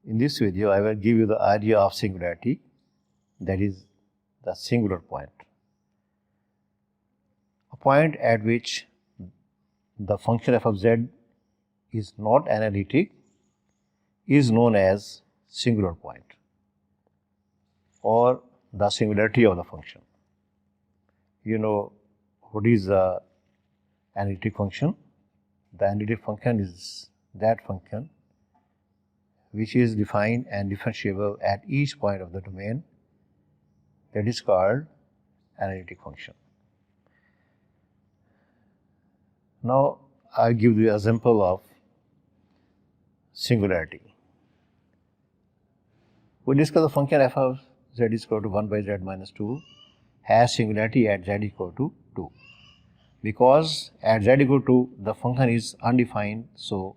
In this video, I will give you the idea of singularity, that is the singular point. A point at which the function f of z is not analytic is known as singular point or the singularity of the function. You know what is the analytic function? The analytic function is that function which is defined and differentiable at each point of the domain, that is called analytic function. Now I give you an example of singularity. We discuss the function f of z is equal to 1 by z minus 2 has singularity at z equal to 2. Because at z equal to 2 the function is undefined, so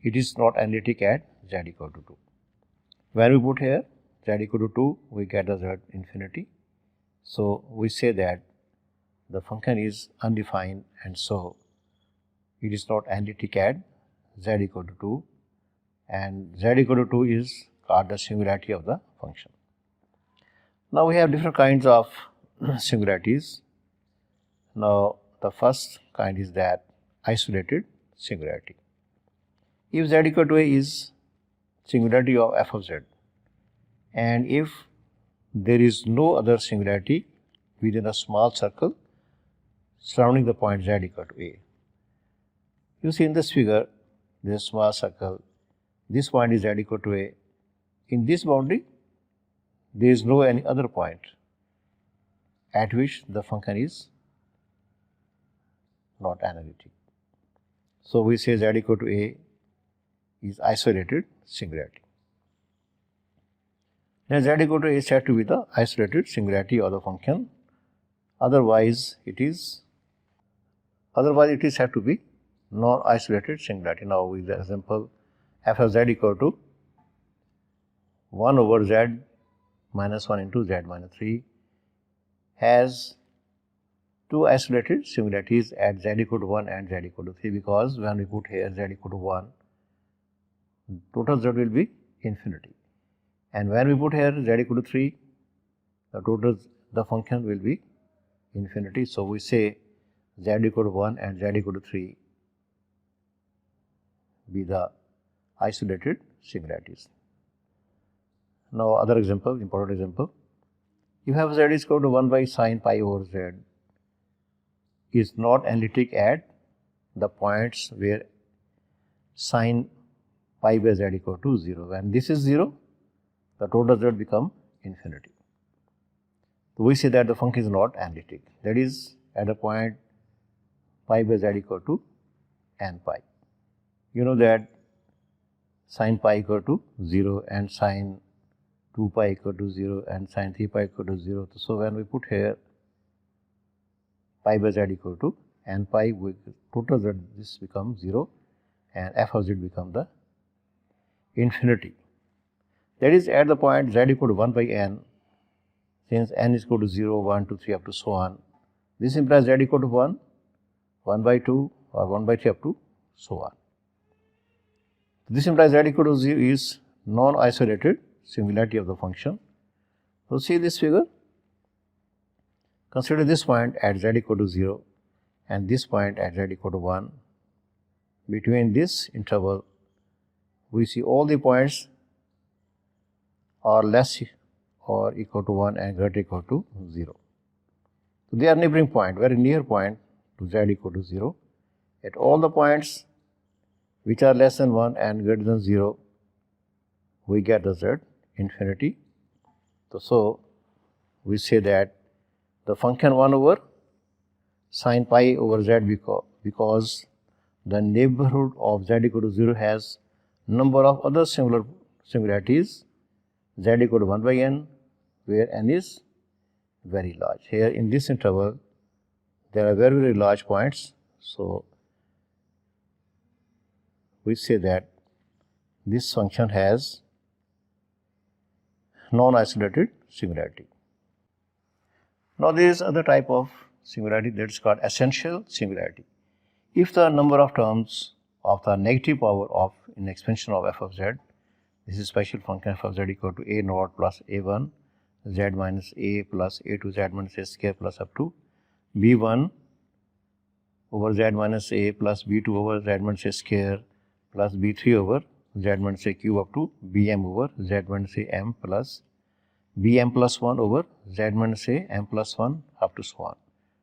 it is not analytic at z equal to 2. When we put here z equal to 2, we get the z infinity. So we say that the function is undefined and so it is not analytic at z equal to 2, and z equal to 2 is called the singularity of the function. Now we have different kinds of singularities. Now the first kind is that isolated singularity. If z equal to a is singularity of f of z, and if there is no other singularity within a small circle surrounding the point z equal to a. You see in this figure, there is a small circle. This point is z equal to a. In this boundary, there is no any other point at which the function is not analytic. So we say z equal to a is isolated singularity. Now z equal to a is said to be the isolated singularity of the function. Otherwise it is said to be non-isolated singularity. Now with the example, f of z equal to 1 over z minus 1 into z minus 3 has two isolated singularities at z equal to 1 and z equal to 3, because when we put here z equal to 1, total z will be infinity, and when we put here z equal to 3, the function will be infinity. So we say z equal to 1 and z equal to 3 be the isolated singularities. Now other example, important example. If f of z is equal to 1 by sine pi over z is not analytic at the points where sine pi by z equal to 0. When this is 0, the total z become infinity. So we say that the function is not analytic. That is at a point pi by z equal to n pi. You know that sine pi equal to 0 and sine 2 pi equal to 0 and sine 3 pi equal to 0. So when we put here pi by z equal to n pi, with total z this becomes 0 and f of z become the infinity. That is at the point z equal to 1 by n, since n is equal to 0, 1, 2, 3 up to so on. This implies z equal to 1, 1 by 2 or 1 by 3 up to so on. This implies z equal to 0 is non-isolated singularity of the function. So see this figure. Consider this point at z equal to 0 and this point at z equal to 1. Between this interval, we see all the points are less or equal to 1 and greater equal to 0. So they are neighboring point, very near point to z equal to 0. At all the points which are less than 1 and greater than 0, we get the z infinity. So we say that the function 1 over sine pi over z, because the neighborhood of z equal to 0 has number of other singularities z equal to 1 by n, where n is very large. Here in this interval there are very, very large points. So we say that this function has non-isolated singularity. Now there is other type of singularity that is called essential singularity. If the number of terms of the negative power of an expansion of f of z This is special function f of z equal to a naught plus a1 z minus a plus a2 z minus a square plus up to b1 over z minus a plus b2 over z minus a square plus b3 over z minus a cube up to bm over z minus a m plus bm plus 1 over z minus a m plus 1 up to so on.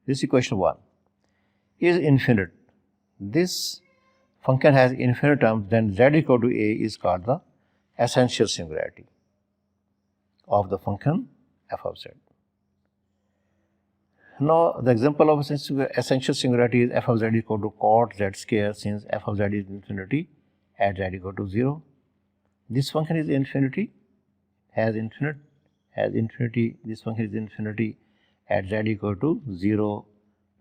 This equation 1 is infinite. This function has infinite terms, then z equal to a is called the essential singularity of the function f of z. Now, the example of essential singularity is f of z equal to cot z square, since f of z is infinity at z equal to 0. This function is infinity, has infinity, this function is infinity at z equal to 0,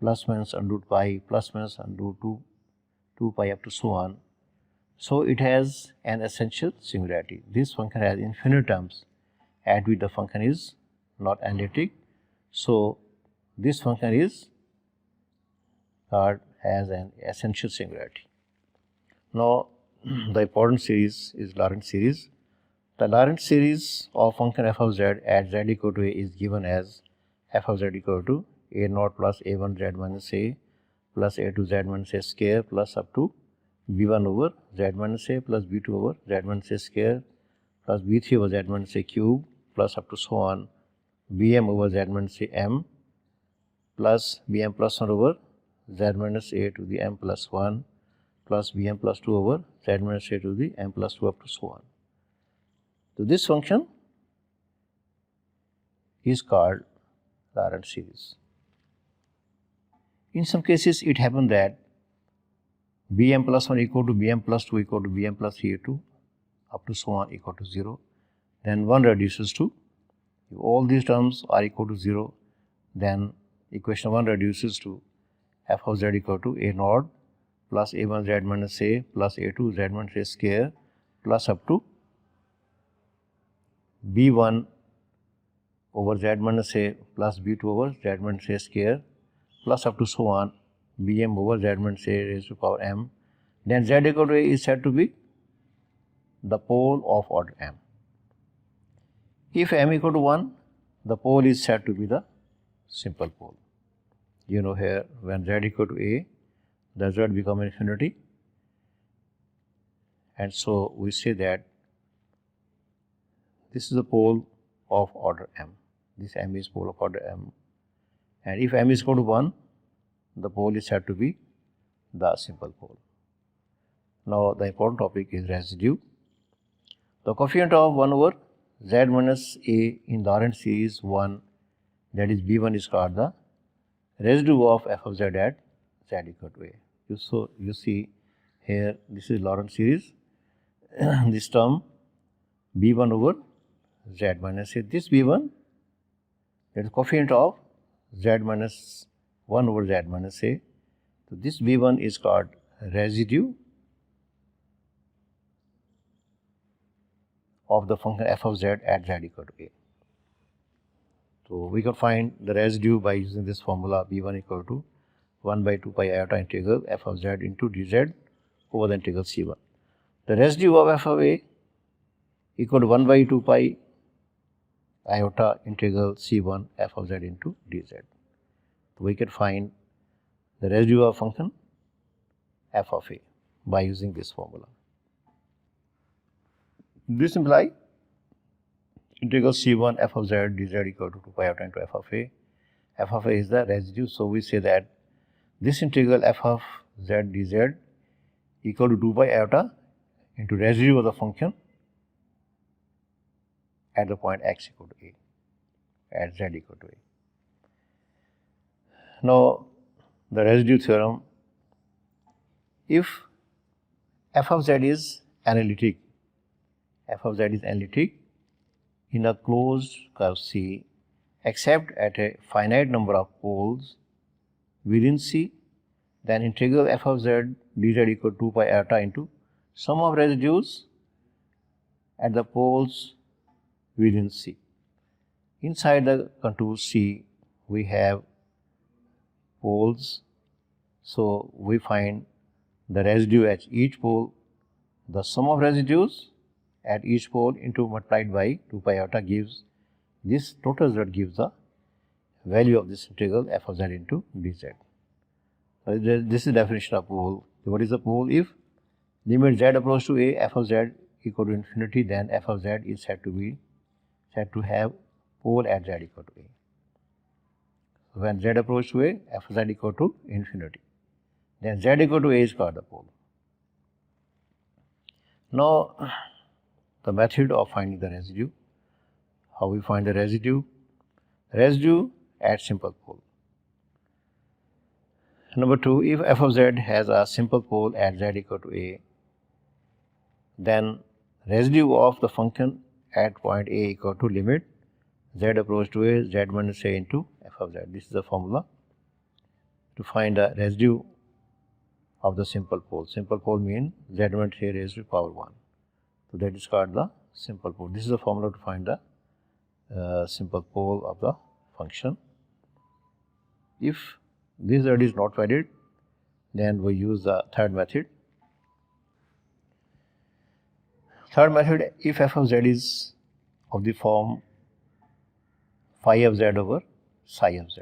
plus minus under root pi, plus minus under root 2 pi up to so on. So, it has an essential singularity. This function has infinite terms at which the function is not analytic. So, this function is has an essential singularity. Now, the important series is Laurent series. The Laurent series of function f of z at z equal to a is given as f of z equal to a naught plus a1 z minus a plus a2 z minus a square plus up to b1 over z minus a plus b2 over z minus a square plus b3 over z minus a cube plus up to so on bm over z minus a m plus bm plus 1 over z minus a to the m plus 1 plus bm plus 2 over z minus a to the m plus 2 up to so on. So, this function is called Laurent series. In some cases, it happens that bm plus 1 equal to bm plus 2 equal to bm plus a2 up to so on equal to 0. Then 1 reduces to, if all these terms are equal to 0, then equation 1 reduces to f of z equal to a naught plus a1 z minus a plus a2 z minus a square plus up to b1 over z minus a plus b2 over z minus a square plus up to so on bm over z minus a raised to power m. Then z equal to a is said to be the pole of order m. If m equal to 1, the pole is said to be the simple pole. You know, here when z equal to a, the z become infinity, and so we say that this is the pole of order m. This m is pole of order m, and if m is equal to 1, the pole is said to be the simple pole. Now, the important topic is residue. The coefficient of 1 over z minus a in the Laurent series 1, that is b1, is called the residue of f of z at z equal to a. So, you see here, this is Laurent series, this term b1 over z minus a, this b1, that is coefficient of z minus 1 over z minus a. So, this b1 is called residue of the function f of z at z equal to a. So, we can find the residue by using this formula b1 equal to 1 by 2 pi iota integral f of z into dz over the integral c1. The residue of f of a equal to 1 by 2 pi iota integral c1 f of z into dz. So, we can find the residue of function f of a by using this formula. This implies integral c1 f of z dz equal to 2 pi iota into f of a. F of a is the residue. So, we say that this integral f of z dz equal to 2 pi iota into residue of the function at the point x equal to a, at z equal to a. Now, the residue theorem, if f of z is analytic, f of z is analytic in a closed curve C, except at a finite number of poles within C, then integral f of z dz equal to 2 pi iota into sum of residues at the poles within C. Inside the contour C, we have poles. So, we find the residue at each pole, the sum of residues at each pole into multiplied by 2 pi iota gives this total result gives the value of this integral f of z into dz. So this is the definition of pole. What is the pole? If limit z approach to a f of z equal to infinity, then f of z is said to have pole at z equal to a. So when z approach to a, f of z equal to infinity, then z equal to a is called the pole. Now the method of finding the residue. How we find the residue? Residue at simple pole. Number 2, if f of z has a simple pole at z equal to a, then residue of the function at point a equal to limit z approach to a, z minus a into f of z. This is the formula to find the residue of the simple pole. Simple pole means z minus a raised to power 1. So that is called the simple pole. This is the formula to find the simple pole of the function. If this result is not valid, then we use the third method. Third method, if f of z is of the form phi of z over psi of z.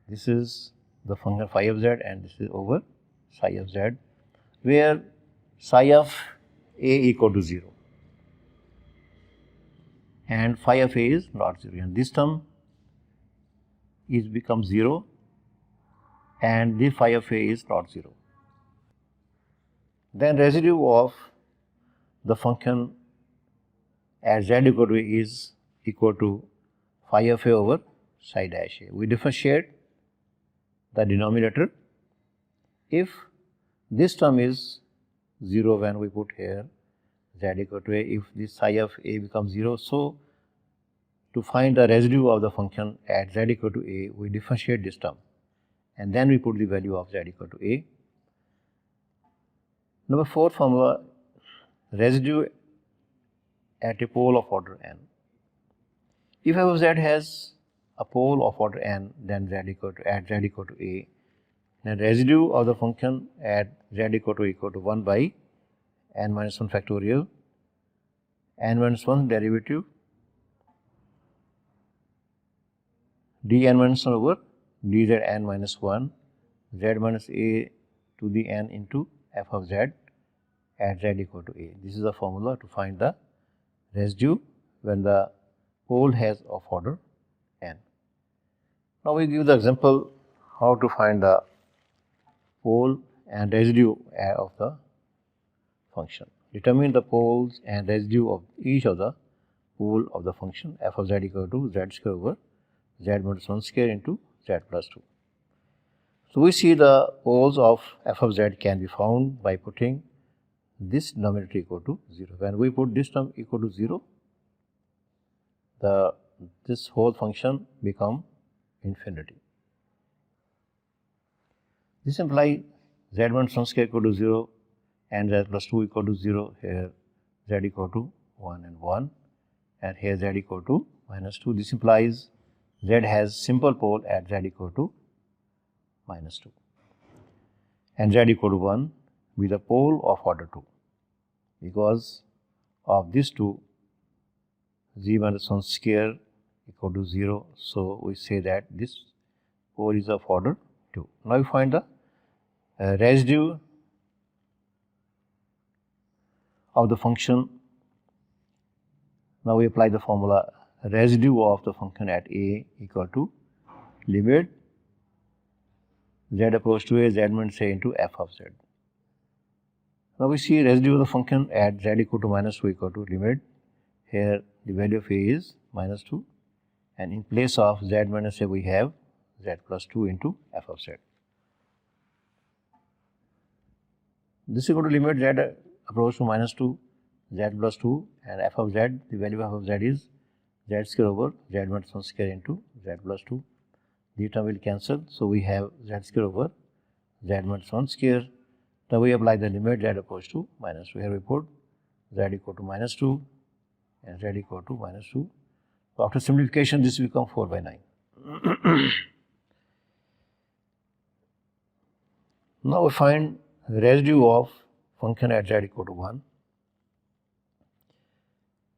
This is the function phi of z and this is over psi of z, where psi of a equal to 0 and phi of a is not 0, and this term is becomes 0 and the phi of a is not 0. Then residue of the function at z equal to a is equal to phi of a over psi dash a. We differentiate the denominator. If this term is 0 when we put here z equal to a, if this psi of a becomes 0, so to find the residue of the function at z equal to a, we differentiate this term and then we put the value of z equal to a. Number 4 formula, residue at a pole of order n. If f of z has a pole of order n, then at z equal to a, then residue of the function at z equal to 1 by n minus 1 factorial, n minus 1 derivative dn minus 1 over dz n minus 1 z minus a to the n into f of z at z equal to a. This is the formula to find the residue when the pole has of order n. Now we give the example how to find the pole and residue of the function. Determine the poles and residue of each of the pole of the function f of z equal to z square over z minus 1 square into z plus 2. So we see the poles of f of z can be found by putting this denominator equal to 0. When we put this term equal to 0, this whole function become infinity. This implies z minus 1 square equal to 0 and z plus 2 equal to 0. Here z equal to 1 and 1, and here z equal to minus 2. This implies z has simple pole at z equal to minus 2 and z equal to 1 with a pole of order 2. Because of these two, z minus 1 square equal to 0, so we say that this pole is of order 2. Now we find the residue of the function. Now we apply the formula residue of the function at a equal to limit z approach to a, z minus a into f of z. Now we see residue of the function at z equal to minus 2 equal to limit. Here the value of a is minus 2, and in place of z minus a we have z plus 2 into f of z. This is equal to limit z approach to minus 2, z plus 2, and f of z, the value of f of z is z square over z minus 1 square into z plus 2. The term will cancel, so we have z square over z minus 1 square. Now we apply the limit z approach to minus 2. Here we put z equal to minus 2 and z equal to minus 2. So after simplification, this becomes 4 by 9. Now we find the residue of function at z equal to 1.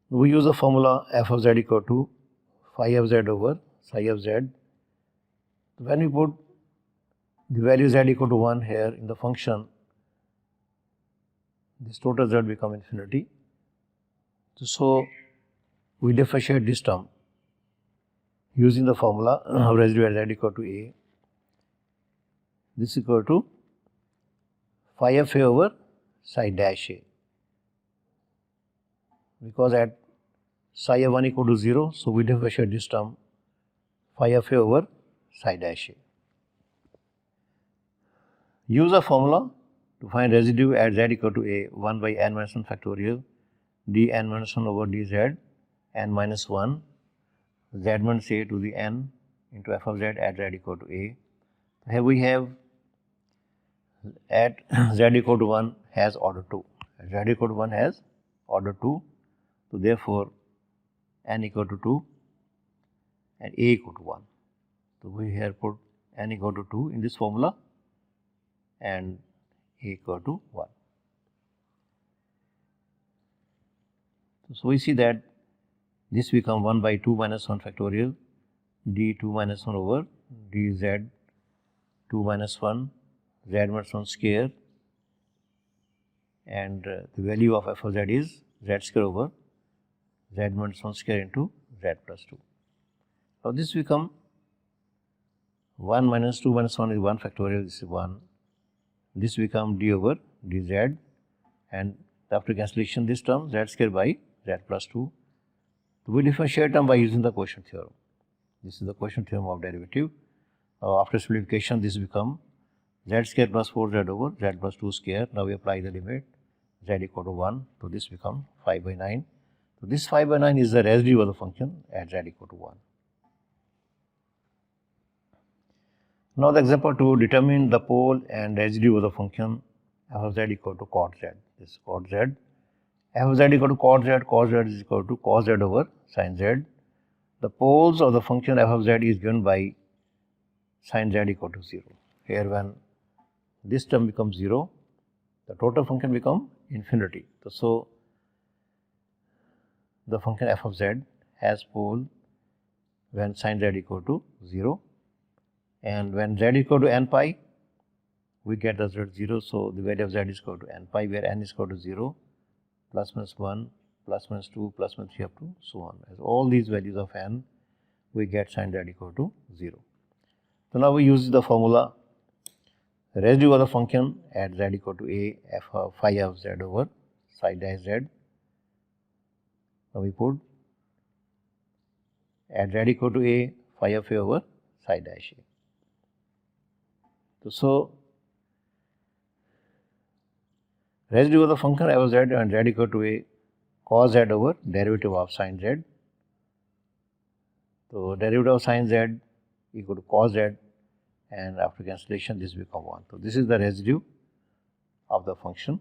We use the formula f of z equal to phi of z over psi of z. When we put the value z equal to 1 here in the function, this total z become infinity. So we differentiate this term using the formula of residue at z equal to a. This is equal to phi of a over psi dash a. Because at psi of 1 equal to 0, so we differentiate this term phi of a over psi dash a. Use a formula to find residue at z equal to a 1 by n minus 1 factorial dn minus 1 over dz n minus 1 z minus a to the n into f of z at z equal to a. Here we have at z equal to 1 has order 2. At z equal to 1 has order 2. So therefore, n equal to 2 and a equal to 1. So we here put n equal to 2 in this formula and a equal to 1. So we see that this become 1 by 2 minus 1 factorial d2 minus 1 over dz 2 minus 1 z minus 1 square, and the value of f of z is z square over z minus 1 square into z plus 2. Now this become 1 minus 2 minus 1 is 1 factorial, this is 1. This become d over dz, and after cancellation this term z square by z plus 2. So we differentiate them by using the quotient theorem. This is the quotient theorem of derivative. After simplification, this become z square plus 4z over z plus 2 square. Now we apply the limit z equal to 1. So this become 5 by 9. So this 5 by 9 is the residue of the function at z equal to 1. Now the example 2, determine the pole and residue of the function f of z equal to cot z. This is cot z. F of z equal to cot z is equal to cos z over sin z. The poles of the function f of z is given by sin z equal to 0. Here when this term becomes 0, the total function becomes infinity. So the function f of z has pole when sin z equal to 0, and when z equal to n pi, we get the result 0. So the value of z is equal to n pi, where n is equal to 0, plus minus 1, plus minus 2, plus minus 3 up to so on. As all these values of n, we get sin z equal to 0. So now we use the formula residue of the function at z equal to a f of phi of z over psi dash z. Now we put at z equal to a phi of a over psi dash a. So residue of the function f of z and z equal to a cos z over derivative of sin z. So derivative of sin z equal to cos z, and after cancellation this become 1. So this is the residue of the function